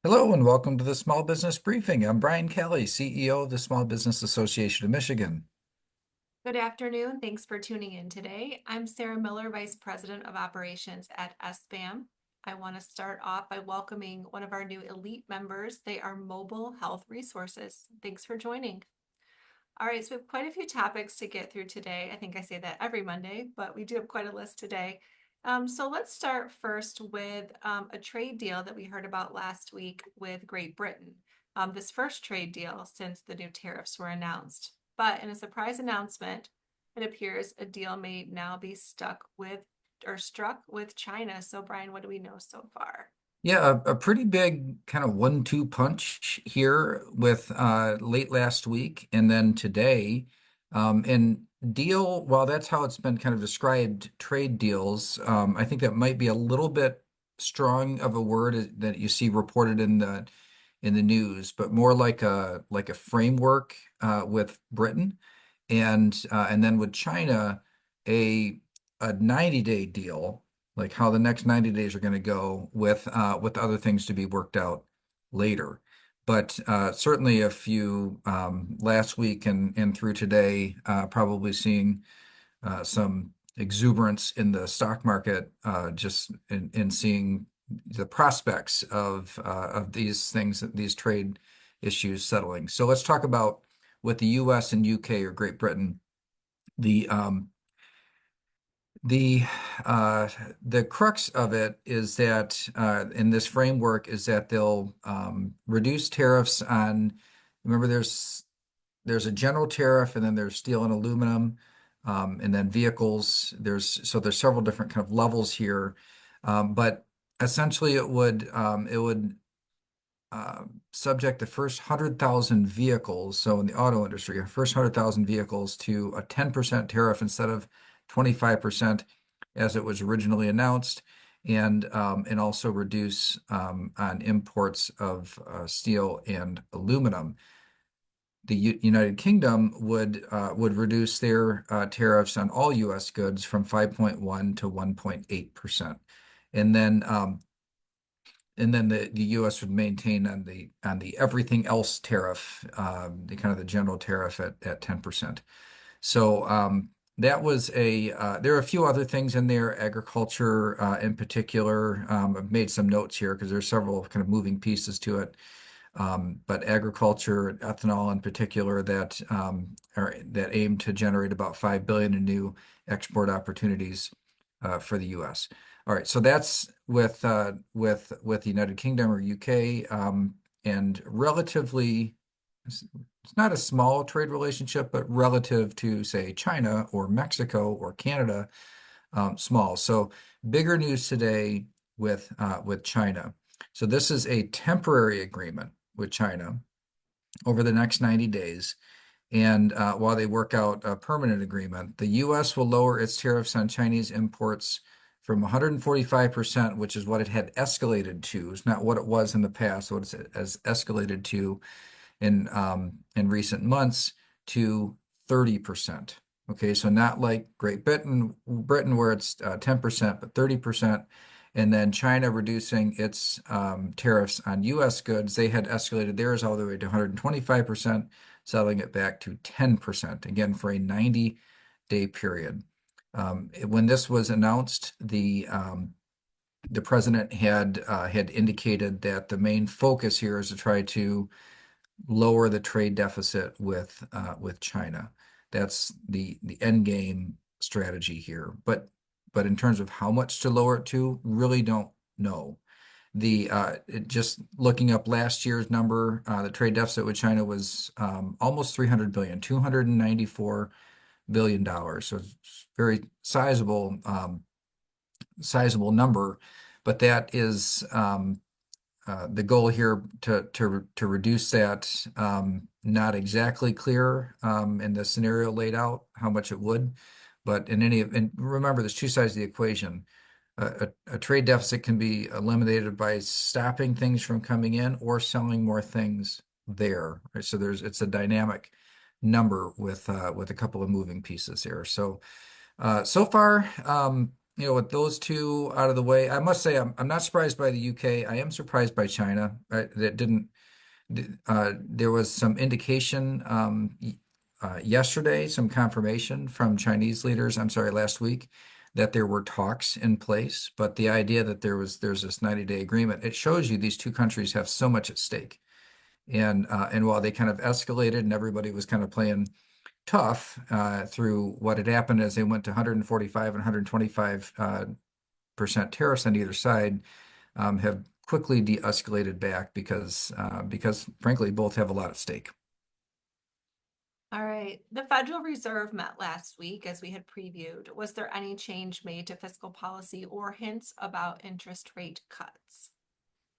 Hello and welcome to the Small Business Briefing. I'm Brian Calley, CEO of the Small Business Association of Michigan. Good afternoon. Thanks for tuning in today. I'm Sarah Miller, Vice President of Operations at SBAM. I want to start off by welcoming one of our new elite members. They are Mobile Health Resources. Thanks for joining. All right, so we have quite a few topics to get through today. I think I say that every Monday, but we do have quite a list today. So let's start first with a trade deal that we heard about last week with Great Britain. This first trade deal since the new tariffs were announced. But in a surprise announcement, it appears a deal may now be struck with China. So Brian, what do we know so far? Yeah, a pretty big kind of 1-2 punch here with late last week and then today. And deal, while that's how it's been kind of described, trade deals, I think that might be a little bit strong of a word that you see reported in the news, but more like a framework with Britain and then with China, a 90-day deal, like how the next 90 days are going to go with other things to be worked out later. But certainly a few last week and through today, probably seeing some exuberance in the stock market, just in seeing the prospects of these things, these trade issues settling. So let's talk about with the U.S. and UK or Great Britain, the um, the uh, the crux of it is that in this framework is that they'll reduce tariffs on. Remember, there's a general tariff, and then there's steel and aluminum, and then vehicles. There's several different kind of levels here, but essentially it would subject the first 100,000 vehicles, so in the auto industry, the first 100,000 vehicles to a 10% tariff instead of 25% as it was originally announced, and also reduce on imports of steel and aluminum. The United Kingdom would reduce their tariffs on all U.S. goods from 5.1 to 1.8%. And then the U.S. would maintain on the everything else tariff, the kind of the general tariff at 10%. So that was there are a few other things in there, agriculture in particular. I've made some notes here because there's several kind of moving pieces to it. But agriculture, ethanol in particular, that aim to generate about 5 billion in new export opportunities for the U.S. All right, so that's with the United Kingdom or UK, and relatively, it's not a small trade relationship, but relative to say China or Mexico or Canada, small. So bigger news today with China. So this is a temporary agreement with China over the next 90 days. And while they work out a permanent agreement, the U.S. will lower its tariffs on Chinese imports from 145%, which is what it had escalated to. It's not what it was in the past, what it has escalated to in recent months, to 30%. Okay, so not like Great Britain where it's 10%, but 30%. And then China reducing its tariffs on U.S. goods. They had escalated theirs all the way to 125%, settling it back to 10%, again, for a 90-day period. When this was announced, the president had indicated that the main focus here is to try to lower the trade deficit with China. That's the end game strategy here. But in terms of how much to lower it to, really don't know. Just looking up last year's number, the trade deficit with China was almost 300 billion, $294 billion. So it's very sizable number, but that is the goal here to reduce that. Not exactly clear in the scenario laid out how much it would, but and remember, there's two sides of the equation. A trade deficit can be eliminated by stopping things from coming in or selling more things there. Right? So it's a dynamic number with a couple of moving pieces here. So so far, with those two out of the way, I must say I'm not surprised by the UK. I am surprised by China. That didn't. There was some indication yesterday, some confirmation from Chinese leaders, I'm sorry, last week, that there were talks in place. But the idea that there's this 90-day agreement, it shows you these two countries have so much at stake. And while they kind of escalated and everybody was kind of playing tough through what had happened as they went to 145 and 125 percent tariffs on either side, have quickly de-escalated back because frankly both have a lot at stake. All right. The Federal Reserve met last week, as we had previewed. Was there any change made to fiscal policy or hints about interest rate cuts?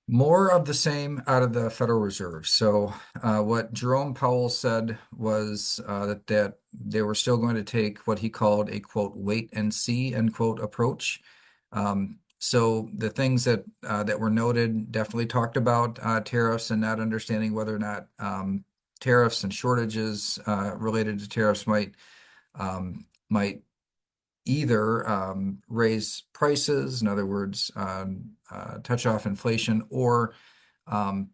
More of the same out of the Federal Reserve. So what Jerome Powell said was that they were still going to take what he called a quote wait and see end quote approach. So the things that were noted definitely talked about tariffs and not understanding whether or not tariffs and shortages related to tariffs might either raise prices, in other words, touch off inflation, um,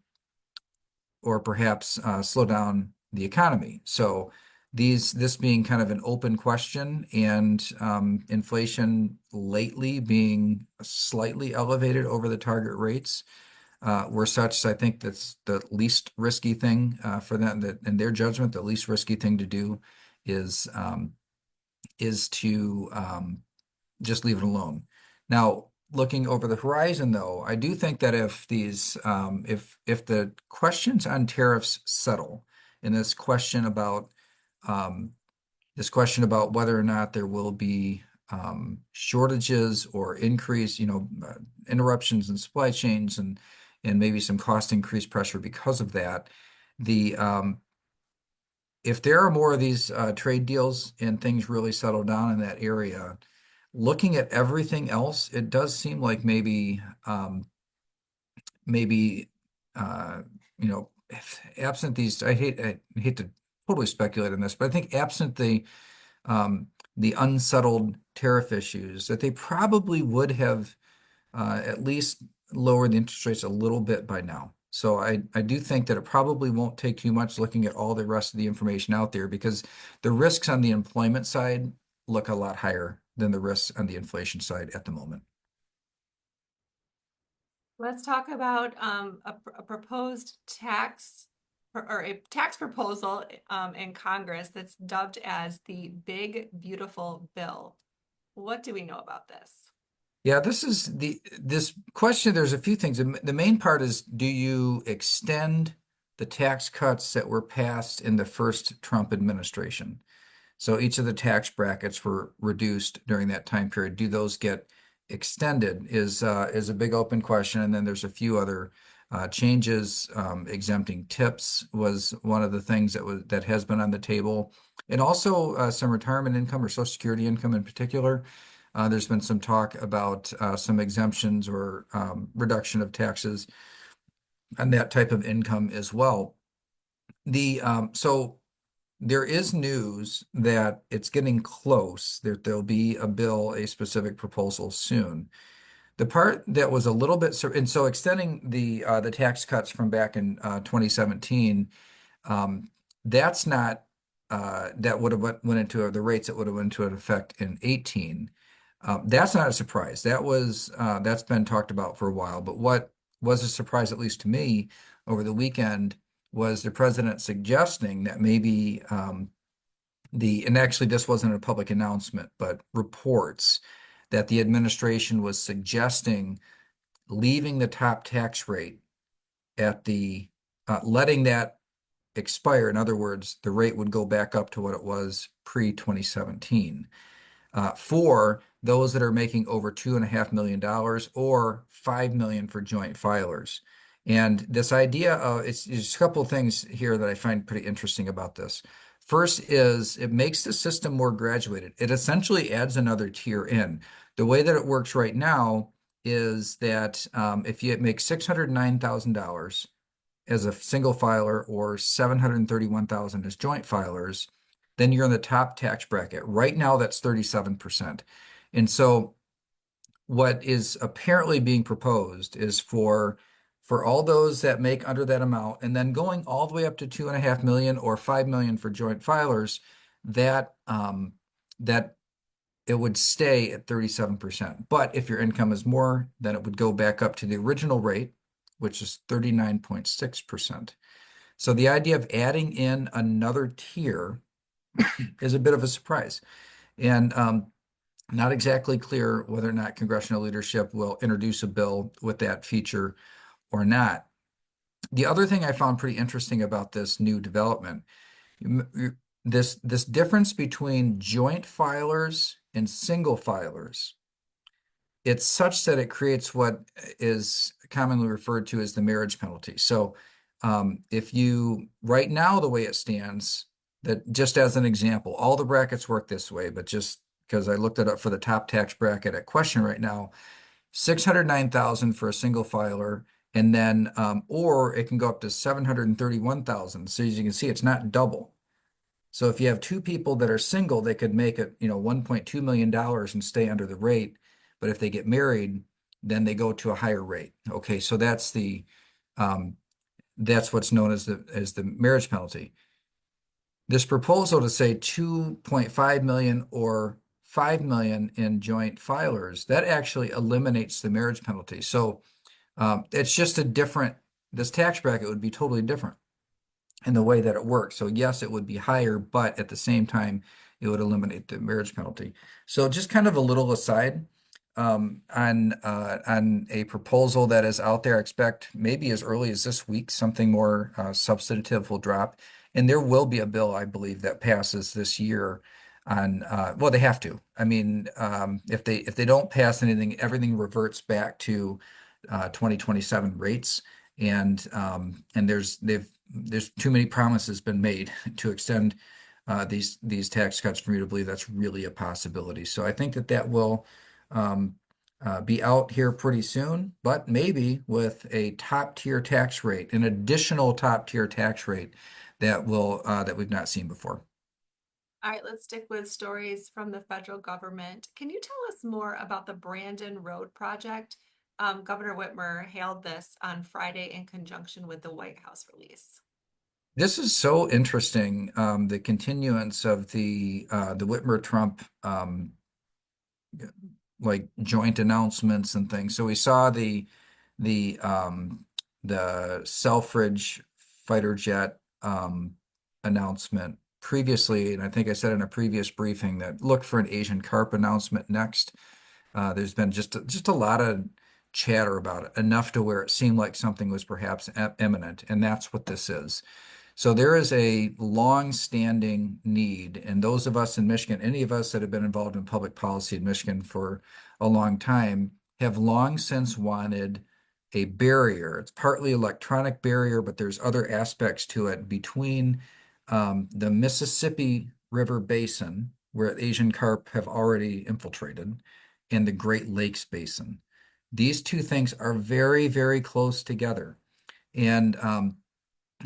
or perhaps slow down the economy. So this being kind of an open question, and inflation lately being slightly elevated over the target rates were such, I think that's the least risky thing for them, that in their judgment, the least risky thing to do is to just leave it alone. Now, looking over the horizon, though, I do think that if the questions on tariffs settle, and um, this question about whether or not there will be shortages or increase, interruptions in supply chains and maybe some cost increase pressure because of that, the if there are more of these trade deals and things really settle down in that area, looking at everything else, it does seem like maybe uh, if absent these, I hate to totally speculate on this, but I think absent the unsettled tariff issues, that they probably would have at least lowered the interest rates a little bit by now. So I do think that it probably won't take too much looking at all the rest of the information out there, because the risks on the employment side look a lot higher than the risks on the inflation side at the moment. Let's talk about a proposed or a tax proposal in Congress that's dubbed as the Big Beautiful Bill. What do we know about this? Yeah, this question. There's a few things. The main part is, do you extend the tax cuts that were passed in the first Trump administration? So each of the tax brackets were reduced during that time period. Do those get extended is a big open question. And then there's a few other changes. Exempting tips was one of the things that has been on the table, and also some retirement income or Social Security income in particular. There's been some talk about some exemptions or reduction of taxes on that type of income as well. So there is news that it's getting close, that there'll be a bill, a specific proposal soon. The part that was a little bit, and so extending the tax cuts from back in 2017, um, that's not that would have went into the rates that would have went into effect in 18. That's not a surprise. That's been talked about for a while. But what was a surprise, at least to me, over the weekend, was the president suggesting that maybe and actually this wasn't a public announcement, but reports that the administration was suggesting leaving the top tax rate at letting that expire. In other words, the rate would go back up to what it was pre-2017 for those that are making over $2.5 million or 5 million for joint filers. And this idea of it's a couple of things here that I find pretty interesting about this. First is it makes the system more graduated. It essentially adds another tier in. The way that it works right now is that if you make $609,000 as a single filer or 731,000 as joint filers, then you're in the top tax bracket. Right now, that's 37%. And so what is apparently being proposed is for all those that make under that amount, and then going all the way up to 2.5 million or 5 million for joint filers, that that it would stay at 37%. But if your income is more, then it would go back up to the original rate, which is 39.6%. So the idea of adding in another tier is a bit of a surprise. And not exactly clear whether or not congressional leadership will introduce a bill with that feature or not. The other thing I found pretty interesting about this new development, this difference between joint filers and single filers, it's such that it creates what is commonly referred to as the marriage penalty. So if you, right now, the way it stands, that just as an example, all the brackets work this way, but just because I looked it up for the top tax bracket at question right now, 609,000 for a single filer, and then or it can go up to 731,000. So as you can see, it's not double. So if you have two people that are single, they could make it, $1.2 million and stay under the rate. But if they get married, then they go to a higher rate. Okay, so um, that's what's known as the marriage penalty. This proposal to say 2.5 million or 5 million in joint filers, that actually eliminates the marriage penalty. So it's just this tax bracket would be totally different in the way that it works. So yes, it would be higher, but at the same time, it would eliminate the marriage penalty. So just kind of a little aside on a proposal that is out there. I expect maybe as early as this week, something more substantive will drop, and there will be a bill, I believe, that passes this year on. Well, they have to. I mean, if they don't pass anything, everything reverts back to 2027 rates, and there's too many promises been made to extend these tax cuts for me to believe that's really a possibility. So I think that will um, be out here pretty soon, but maybe with a top tier tax rate, an additional top tier tax rate that we've not seen before. All right, let's stick with stories from the federal government. Can you tell us more about the Brandon Road project? Governor Whitmer hailed this on Friday in conjunction with the White House release. This is so interesting. The continuance of the Whitmer-Trump like joint announcements and things. So we saw the Selfridge fighter jet announcement previously, and I think I said in a previous briefing that look for an Asian carp announcement next. There's been just a lot of chatter about it, enough to where it seemed like something was perhaps imminent, and that's what this is. So there is a long-standing need, and those of us in Michigan, any of us that have been involved in public policy in Michigan for a long time, have long since wanted a barrier. It's partly electronic barrier, but there's other aspects to it between the Mississippi River Basin, where Asian carp have already infiltrated, and the Great Lakes Basin. These two things are very, very close together. And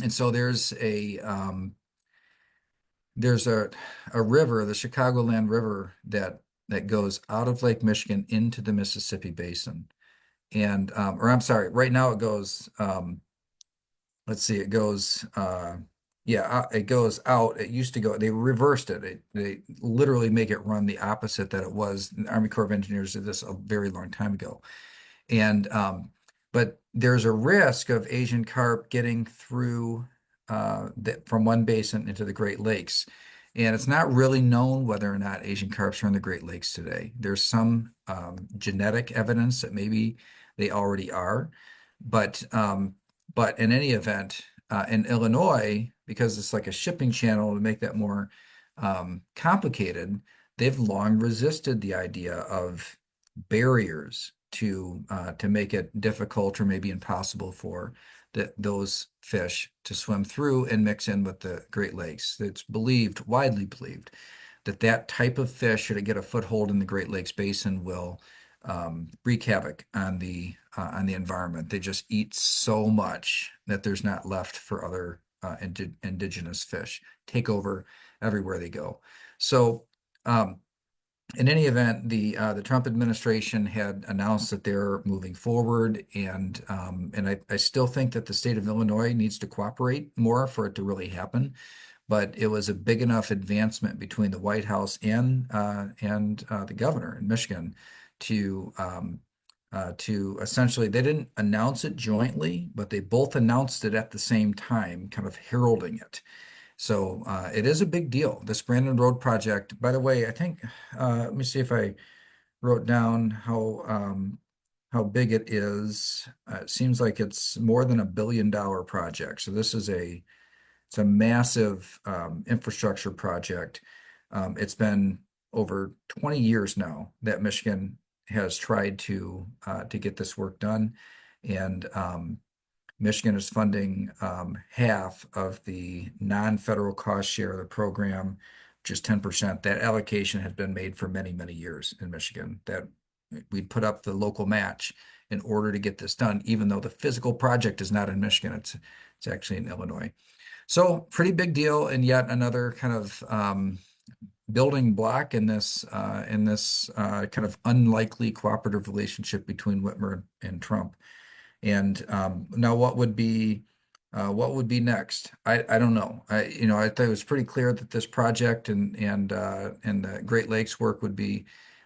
so there's a river, the Chicagoland River, that goes out of Lake Michigan into the Mississippi Basin. And or I'm sorry, right now it goes let's see, it goes it goes out. It used to go, they reversed it. They literally make it run the opposite that it was. The Army Corps of Engineers did this a very long time ago. And but there's a risk of Asian carp getting through from one basin into the Great Lakes. And it's not really known whether or not Asian carps are in the Great Lakes today. There's some genetic evidence that maybe they already are, but in any event, in Illinois, because it's like a shipping channel to make that more complicated, they've long resisted the idea of barriers to make it difficult or maybe impossible for those fish to swim through and mix in with the Great Lakes. It's widely believed, that type of fish, should it get a foothold in the Great Lakes Basin, will wreak havoc on the environment. They just eat so much that there's not left for other indigenous fish. Take over everywhere they go. So in any event, the Trump administration had announced that they're moving forward, and I still think that the state of Illinois needs to cooperate more for it to really happen. But it was a big enough advancement between the White House and the governor in Michigan to essentially they didn't announce it jointly, but they both announced it at the same time, kind of heralding it. So it is a big deal. This Brandon Road project, by the way, I think let me see if I wrote down how big it is. It seems like it's more than $1 billion project. So this is it's a massive infrastructure project. It's been over 20 years now that Michigan has tried to get this work done, and Michigan is funding half of the non-federal cost share of the program, which is 10%. That allocation has been made for many, many years in Michigan. That we'd put up the local match in order to get this done, even though the physical project is not in Michigan. It's actually in Illinois. So pretty big deal, and yet another kind of building block in this kind of unlikely cooperative relationship between Whitmer and Trump. And now, what would be next? I don't know. I thought it was pretty clear that this project and the Great Lakes work would be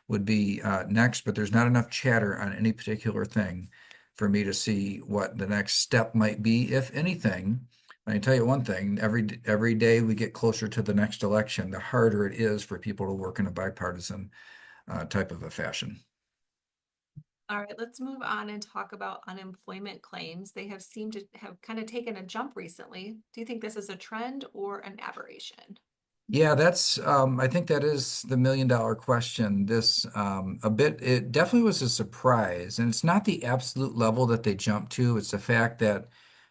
next, but there's not enough chatter on any particular thing for me to see what the next step might be, if anything. I can tell you one thing, every day we get closer to the next election, the harder it is for people to work in a bipartisan type of a fashion. All right, let's move on and talk about unemployment claims. They have seemed to have kind of taken a jump recently. Do you think this is a trend or an aberration? Yeah, I think that is the $1 million question. It definitely was a surprise. And it's not the absolute level that they jumped to. It's the fact that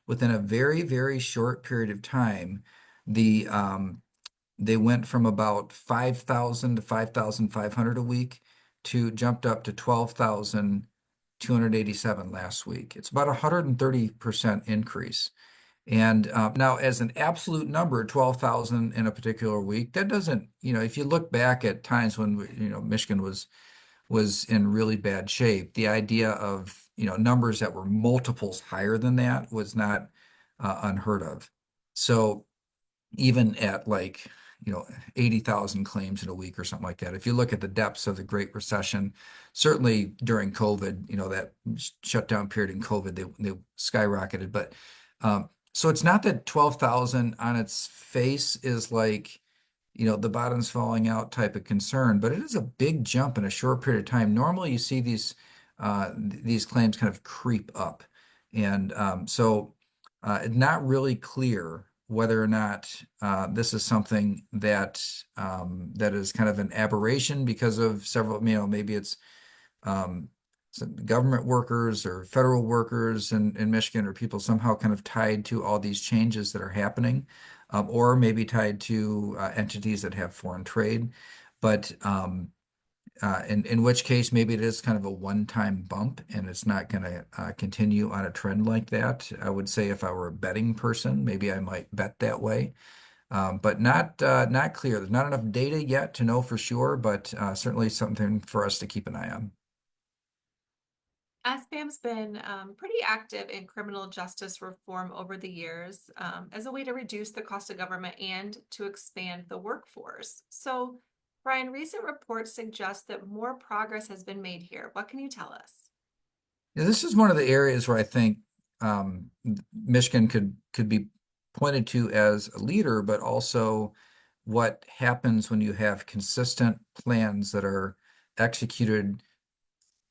within a very, very short period of time, the, they went from about 5,000 to 5,500 a week to jumped up to 12,287 last week. It's about a 130% increase. And now, as an absolute number, 12,000 in a particular week, that doesn't, if you look back at times when, Michigan was in really bad shape, the idea of, numbers that were multiples higher than that was not unheard of. So even at like, 80,000 claims in a week or something like that. If you look at the depths of the Great Recession, certainly during COVID, that shutdown period in COVID, they skyrocketed. But so it's not that 12,000 on its face is like, the bottom's falling out type of concern, but it is a big jump in a short period of time. Normally you see these claims kind of creep up. And it's not really clear whether or not this is something that is kind of an aberration because of several, maybe it's um, some government workers or federal workers in Michigan, or people somehow kind of tied to all these changes that are happening, or maybe tied to entities that have foreign trade. But in which case, maybe it is kind of a one-time bump and it's not going to continue on a trend like that. I would say if I were a betting person, maybe I might bet that way. But not clear. There's not enough data yet to know for sure, but certainly something for us to keep an eye on. SBAM's been pretty active in criminal justice reform over the years as a way to reduce the cost of government and to expand the workforce. So, Brian, recent reports suggest that more progress has been made here. What can you tell us? Yeah, this is one of the areas where I think Michigan could be pointed to as a leader, but also what happens when you have consistent plans that are executed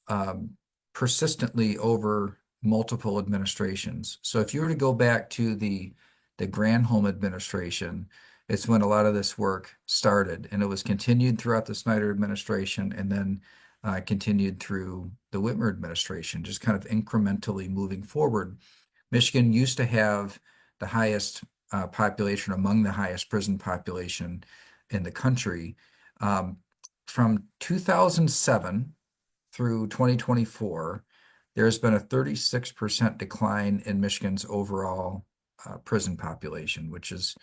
um, persistently over multiple administrations. So if you were to go back to the Granholm administration, it's when a lot of this work started, and it was continued throughout the Snyder administration, and then continued through the Whitmer administration, just kind of incrementally moving forward. Michigan used to have the highest population, among the highest prison population in the country. Um, from 2007 through 2024, there's been a 36% decline in Michigan's overall prison population, which is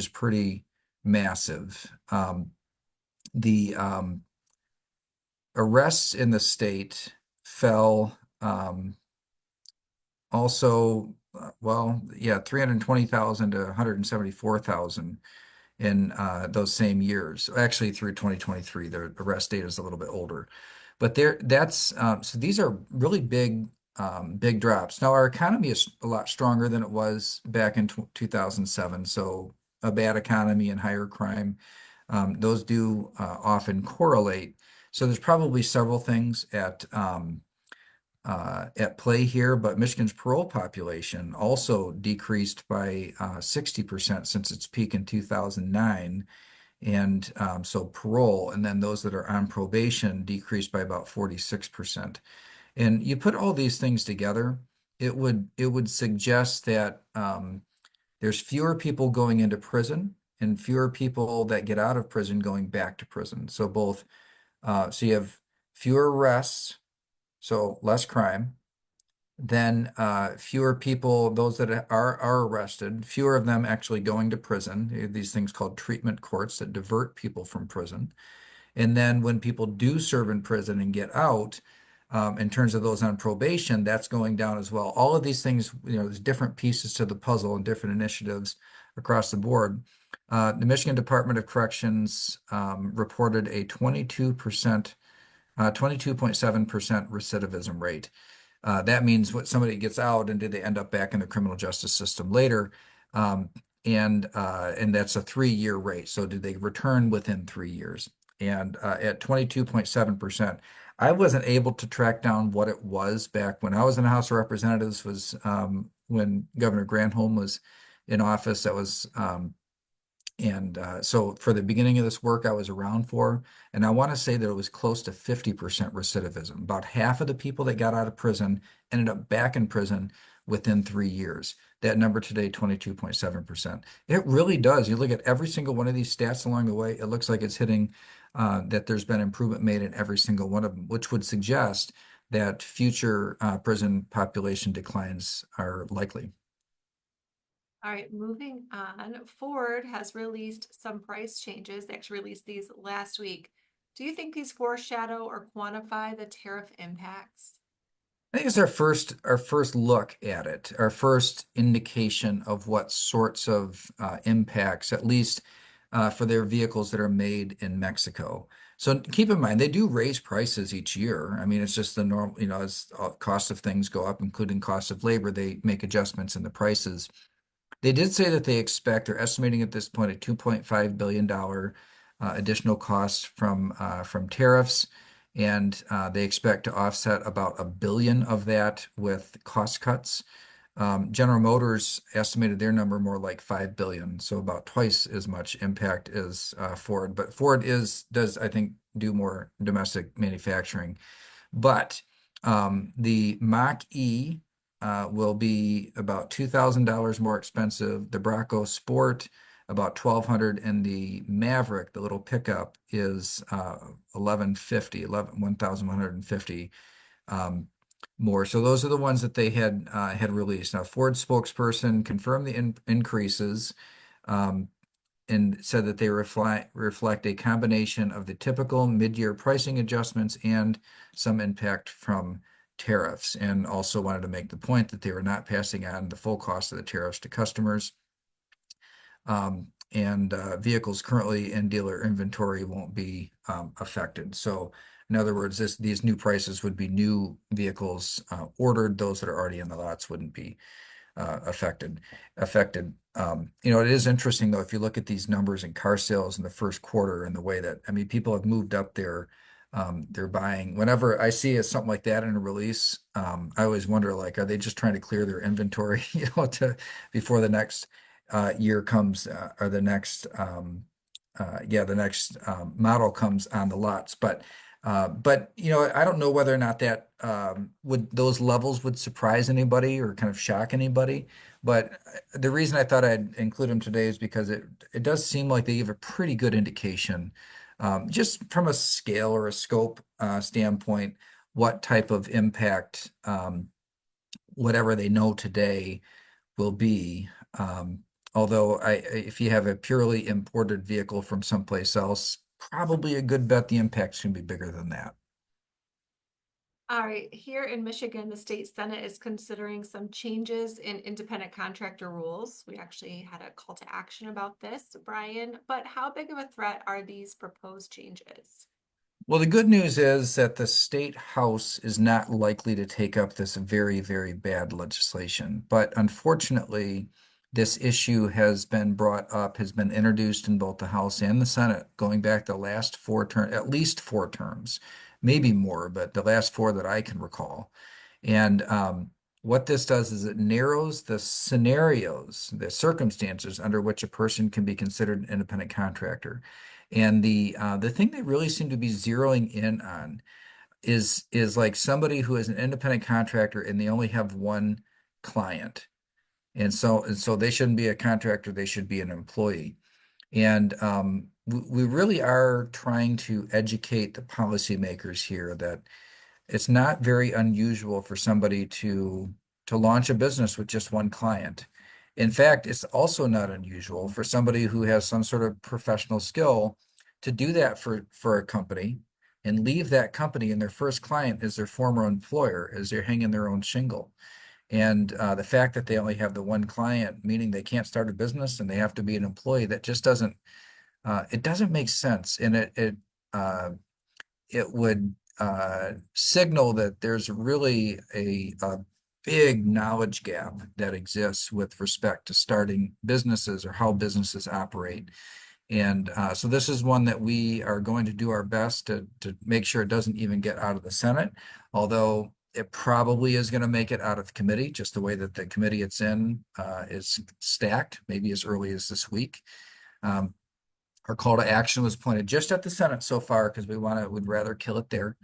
pretty massive. The arrests in the state fell also, well, yeah, 320,000 to 174,000 in those same years. Actually, through 2023, the arrest data is a little bit older, but so these are really big drops. Now, our economy is a lot stronger than it was back in 2007. So a bad economy and higher crime, those do often correlate. So there's probably several things at play here, but Michigan's parole population also decreased by 60% since its peak in 2009. And so parole, and then those that are on probation decreased by about 46%. And you put all these things together, it would suggest that there's fewer people going into prison and fewer people that get out of prison going back to prison. So you have fewer arrests, so less crime, then fewer people, those that are arrested, fewer of them actually going to prison. These things called treatment courts that divert people from prison. And then when people do serve in prison and get out, in terms of those on probation, that's going down as well. All of these things, there's different pieces to the puzzle and different initiatives across the board. The Michigan Department of Corrections reported a 22.7% recidivism rate. That means what somebody gets out and do they end up back in the criminal justice system later? Um, and that's a 3-year rate. So do they return within 3 years? And at 22.7%, I wasn't able to track down what it was back when I was in the House of Representatives, was when Governor Granholm was in office. That was and so for the beginning of this work, I was around for, and I want to say that it was close to 50% recidivism. About half of the people that got out of prison ended up back in prison within 3 years. That number today, 22.7%. It really does. You look at every single one of these stats along the way, it looks like it's hitting that there's been improvement made in every single one of them, which would suggest that future prison population declines are likely. All right, moving on. Ford has released some price changes. They actually released these last week. Do you think these foreshadow or quantify the tariff impacts? I think it's our first look at it, our first indication of what sorts of impacts, at least for their vehicles that are made in Mexico. So keep in mind, they do raise prices each year. I mean, it's just the normal, as cost of things go up, including cost of labor, they make adjustments in the prices. They did say that they're estimating at this point a $2.5 billion additional cost from tariffs, and they expect to offset about $1 billion of that with cost cuts. General Motors estimated their number more like 5 billion, so about twice as much impact as Ford. But Ford does, I think, do more domestic manufacturing. But the Mach-E will be about $2,000 more expensive. The Bronco Sport, about 1,200, and the Maverick, the little pickup, is 1,150 more. So those are the ones that they had released. Now, Ford spokesperson confirmed the increases. And said that they reflect a combination of the typical mid-year pricing adjustments and some impact from tariffs, and also wanted to make the point that they were not passing on the full cost of the tariffs to customers. And vehicles currently in dealer inventory won't be affected. So in other words, these new prices would be new vehicles ordered. Those that are already in the lots wouldn't be affected. It is interesting though, if you look at these numbers in car sales in the first quarter and the way that, I mean, people have moved up their buying. Whenever I see something like that in a release, I always wonder, like, are they just trying to clear their inventory, before the next year comes, or the next model comes on the lots. But I don't know whether or not that those levels would surprise anybody or kind of shock anybody. But the reason I thought I'd include them today is because it does seem like they give a pretty good indication, just from a scale or a scope standpoint, what type of impact whatever they know today will be. Although if you have a purely imported vehicle from someplace else, probably a good bet the impact's going to be bigger than that. All right, here in Michigan, the state Senate is considering some changes in independent contractor rules. We actually had a call to action about this, Brian, but how big of a threat are these proposed changes? Well, the good news is that the state house is not likely to take up this very, very bad legislation. But unfortunately, this issue has been brought up, has been introduced in both the House and the Senate, going back the last four terms, at least four terms, maybe more, but the last four that I can recall. And what this does is it narrows the scenarios, the circumstances under which a person can be considered an independent contractor. And the thing they really seem to be zeroing in on is like somebody who is an independent contractor and they only have one client. And so they shouldn't be a contractor, they should be an employee. And we really are trying to educate the policymakers here that it's not very unusual for somebody to launch a business with just one client. In fact, it's also not unusual for somebody who has some sort of professional skill to do that for a company and leave that company and their first client is their former employer as they're hanging their own shingle. And the fact that they only have the one client, meaning they can't start a business and they have to be an employee, that just doesn't it doesn't make sense. And it would signal that there's really a big knowledge gap that exists with respect to starting businesses or how businesses operate. And so this is one that we are going to do our best to make sure it doesn't even get out of the Senate, although it probably is going to make it out of the committee, just the way that the committee it's in is stacked, maybe as early as this week. Um, our call to action was pointed just at the Senate so far because would rather kill it there.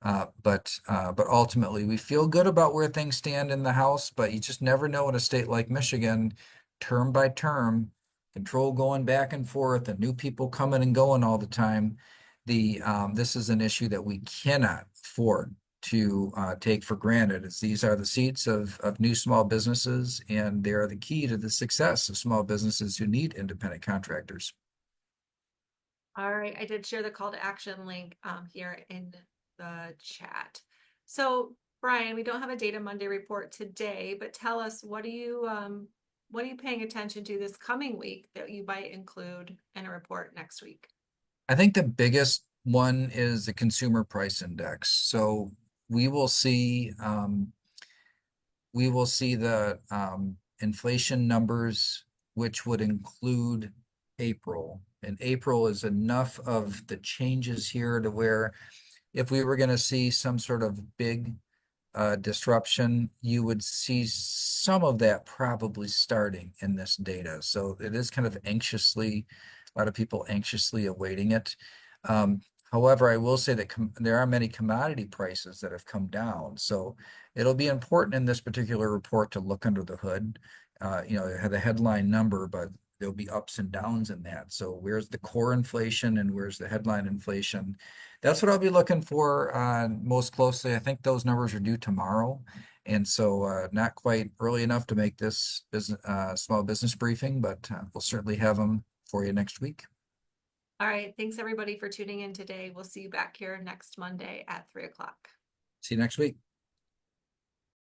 But ultimately, we feel good about where things stand in the House, but you just never know in a state like Michigan, term by term, control going back and forth, and new people coming and going all the time. This is an issue that we cannot afford to take for granted, as these are the seats of new small businesses, and they are the key to the success of small businesses who need independent contractors. All right, I did share the call to action link here in the chat. So, Brian, we don't have a Data Monday report today, but tell us what are you paying attention to this coming week that you might include in a report next week? I think the biggest one is the consumer price index. So we will see the inflation numbers, which would include April. And April is enough of the changes here to where if we were going to see some sort of big disruption, you would see some of that probably starting in this data. So it is kind of a lot of people anxiously awaiting it. Um, However, I will say that there are many commodity prices that have come down. So it'll be important in this particular report to look under the hood. It had a headline number, but there'll be ups and downs in that. So where's the core inflation and where's the headline inflation? That's what I'll be looking for most closely. I think those numbers are due tomorrow. And so not quite early enough to make this small business briefing, but we'll certainly have them for you next week. All right, thanks everybody for tuning in today. We'll see you back here next Monday at 3 o'clock. See you next week.